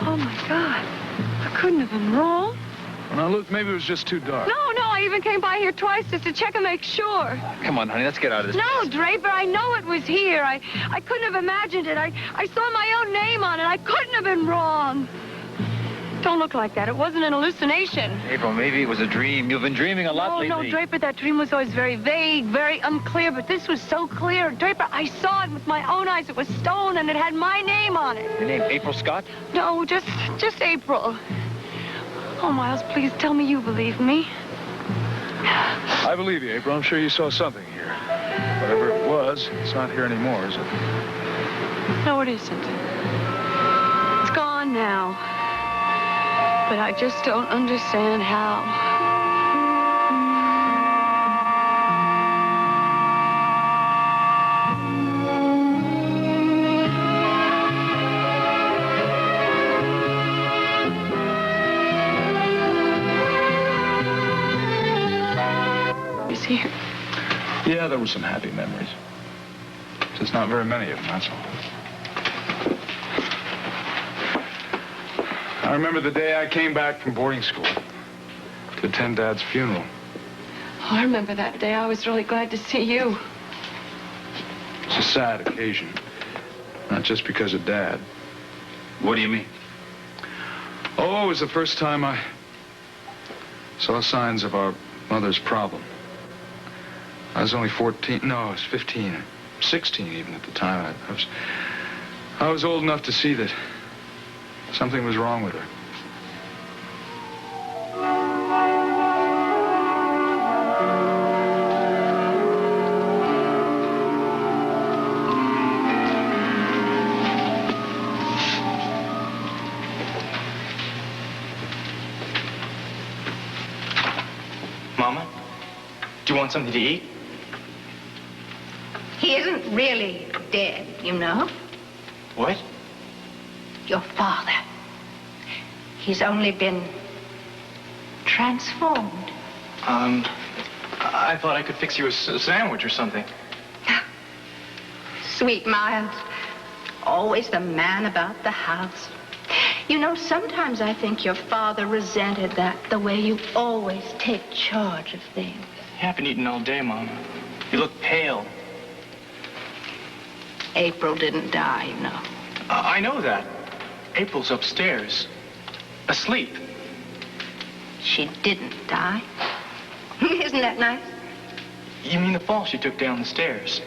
Oh, my God. I couldn't have been wrong. Well, now, look, maybe it was just too dark. No, I even came by here twice just to check and make sure. Come on, honey, let's get out of this. No, Draper, I know it was here. I couldn't have imagined it. I saw my own name on it. I couldn't have been wrong. Don't look like that. It wasn't an hallucination. April, maybe it was a dream. You've been dreaming a lot lately. No, Draper, that dream was always very vague, very unclear, but this was so clear. Draper, I saw it with my own eyes. It was stone, and it had my name on it. Your name, April Scott? No, just April. Oh, Miles, please tell me you believe me. I believe you, April. I'm sure you saw something here. Whatever it was, it's not here anymore, is it? No, it isn't. It's gone now. But I just don't understand how. He's here. Yeah, there were some happy memories. Just not very many of them, that's all. I remember the day I came back from boarding school to attend Dad's funeral. Oh, I remember that day. I was really glad to see you. It's a sad occasion. Not just because of Dad. What do you mean? Oh, it was the first time I saw signs of our mother's problem. I was only 14. No, I was 15. 16 even at the time. I was old enough to see that something was wrong with her. Mama, do you want something to eat? He isn't really dead, you know. What? Your father. He's only been transformed. I thought I could fix you a sandwich or something. Sweet Miles. Always the man about the house. You know, sometimes I think your father resented that, the way you always take charge of things. You haven't eaten all day, Mama. You look pale. April didn't die, you know. I know that. April's upstairs, asleep. She didn't die. Isn't that nice? You mean the fall she took down the stairs?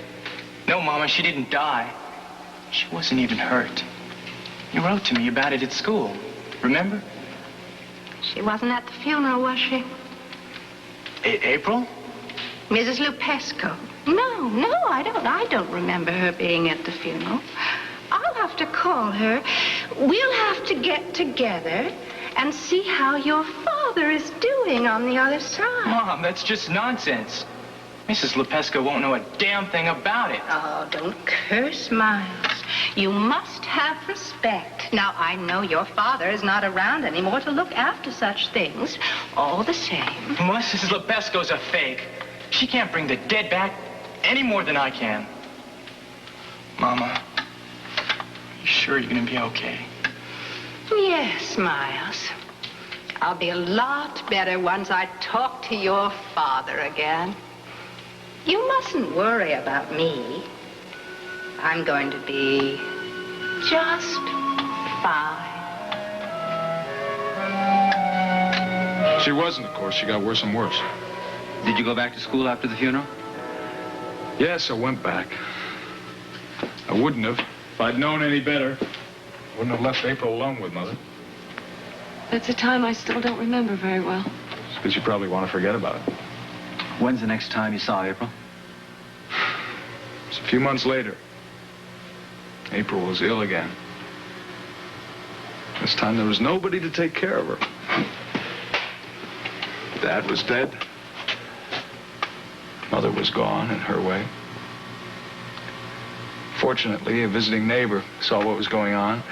No, Mama, she didn't die. She wasn't even hurt. You wrote to me about it at school. Remember? She wasn't at the funeral, was she? April? Mrs. Lupesco. No, I don't remember her being at the funeral. I'll have to call her. We'll have to get together and see how your father is doing on the other side. Mom, that's just nonsense. Mrs. Lupesco won't know a damn thing about it. Oh, don't curse, Miles. You must have respect. Now, I know your father is not around anymore to look after such things. All the same. Mrs. Lupesco's a fake. She can't bring the dead back any more than I can. Mama, you sure you're gonna be okay? Yes, Miles. I'll be a lot better once I talk to your father again. You mustn't worry about me. I'm going to be just fine. She wasn't, of course. She got worse and worse. Did you go back to school after the funeral? Yes, I went back. I wouldn't have. If I'd known any better, I wouldn't have left April alone with Mother. That's a time I still don't remember very well. It's because you probably want to forget about it. When's the next time you saw April? It's a few months later. April was ill again. This time there was nobody to take care of her. Dad was dead. Mother was gone in her way. Fortunately, a visiting neighbor saw what was going on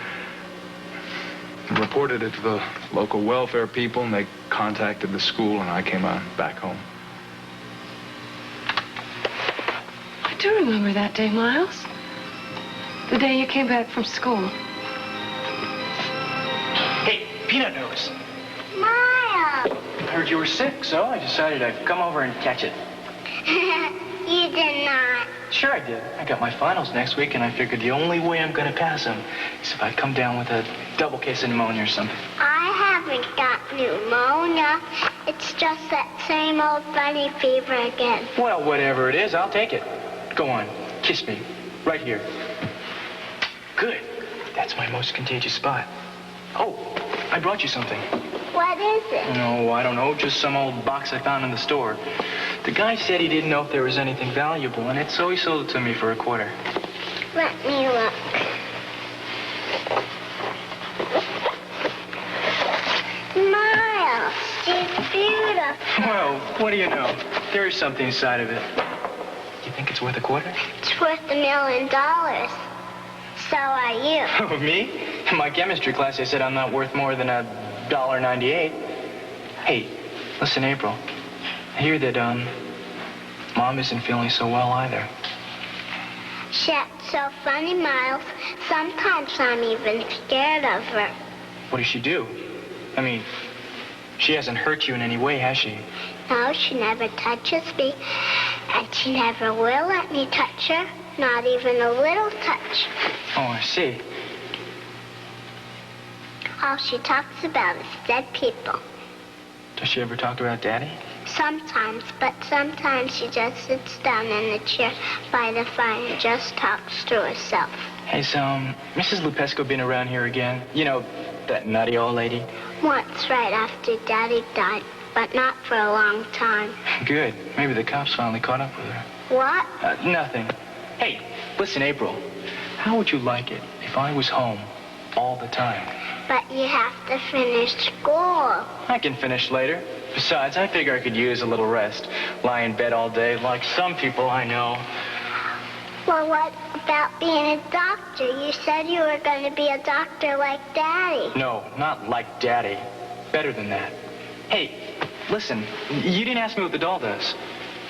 and reported it to the local welfare people, and they contacted the school, and I came on back home. I do remember that day, Miles. The day you came back from school. peanut nose. Miles! I heard you were sick, so I decided I'd come over and catch it. You did not. Sure I did. I got my finals next week, and I figured the only way I'm gonna pass them is if I come down with a double case of pneumonia or something. I haven't got pneumonia. It's just that same old funny fever again. Well, whatever it is, I'll take it. Go on, kiss me. Right here. Good. That's my most contagious spot. Oh, I brought you something. What is it? No, I don't know. Just some old box I found in the store. The guy said he didn't know if there was anything valuable in it, so he sold it to me for $1. Let me look. Miles, she's beautiful. Well, what do you know? There is something inside of it. You think it's worth $1? It's worth $1 million. So are you. Oh, me? In my chemistry class, they said I'm not worth more than $1.98. Hey, listen, April. I hear that, Mom isn't feeling so well either. That's so funny, Miles. Sometimes I'm even scared of her. What does she do? I mean, she hasn't hurt you in any way, has she? No, she never touches me. And she never will let me touch her. Not even a little touch. Oh, I see. All she talks about is dead people. Does she ever talk about Daddy? Sometimes, but sometimes she just sits down in the chair by the fire and just talks to herself. Has, Mrs. Lupesco been around here again? You know, that nutty old lady? Once right after Daddy died, but not for a long time. Good. Maybe the cops finally caught up with her. What? Nothing. Hey, listen, April. How would you like it if I was home all the time? But you have to finish school. I can finish later. Besides, I figure I could use a little rest. Lie in bed all day like some people I know. Well, what about being a doctor? You said you were going to be a doctor like Daddy. No, not like Daddy. Better than that. Hey, listen, you didn't ask me what the doll does.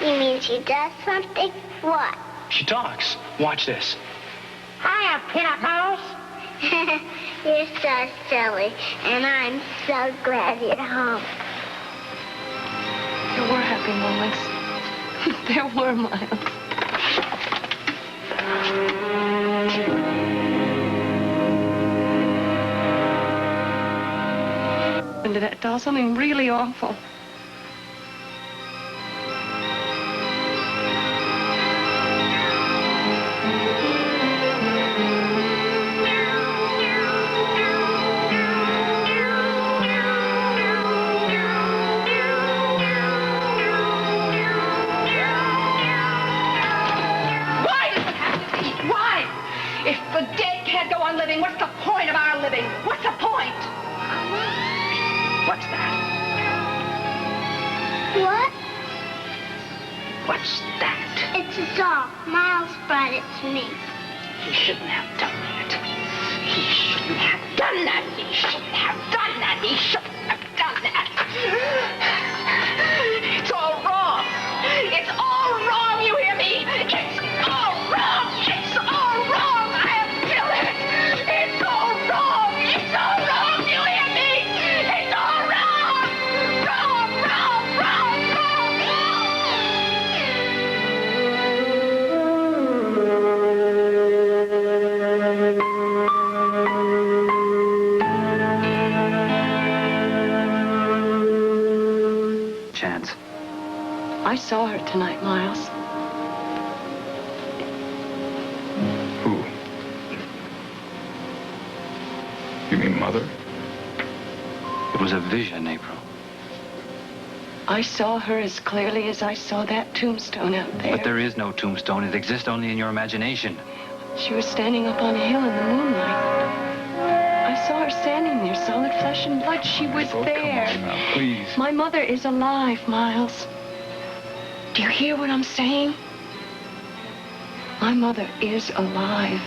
You mean she does something? What? She talks. Watch this. Hiya, Peanut Nose. You're so silly, and I'm so glad you're home. There were happy moments. There were, Miles. And to that doll, something really awful. What's the point of our living? What's the point? What's that? What? What's that? It's a doll. Miles brought it to me. He shouldn't have done that. He shouldn't have done that. He shouldn't have done that. He shouldn't have done that. It's all wrong. It's all wrong, you hear me? It's all wrong. It's all wrong. I feel it. It's all wrong. It's all wrong, you hear me? It's all wrong. Wrong, wrong, wrong, wrong, Chance. I saw her tonight, Miles. Who? You mean Mother? It was a vision, April. I saw her as clearly as I saw that tombstone out there. But there is no tombstone. It exists only in your imagination. She was standing up on a hill in the moonlight. I saw her standing there, solid flesh and blood. She was there. Come on now, please. My mother is alive, Miles. Do you hear what I'm saying? My mother is alive.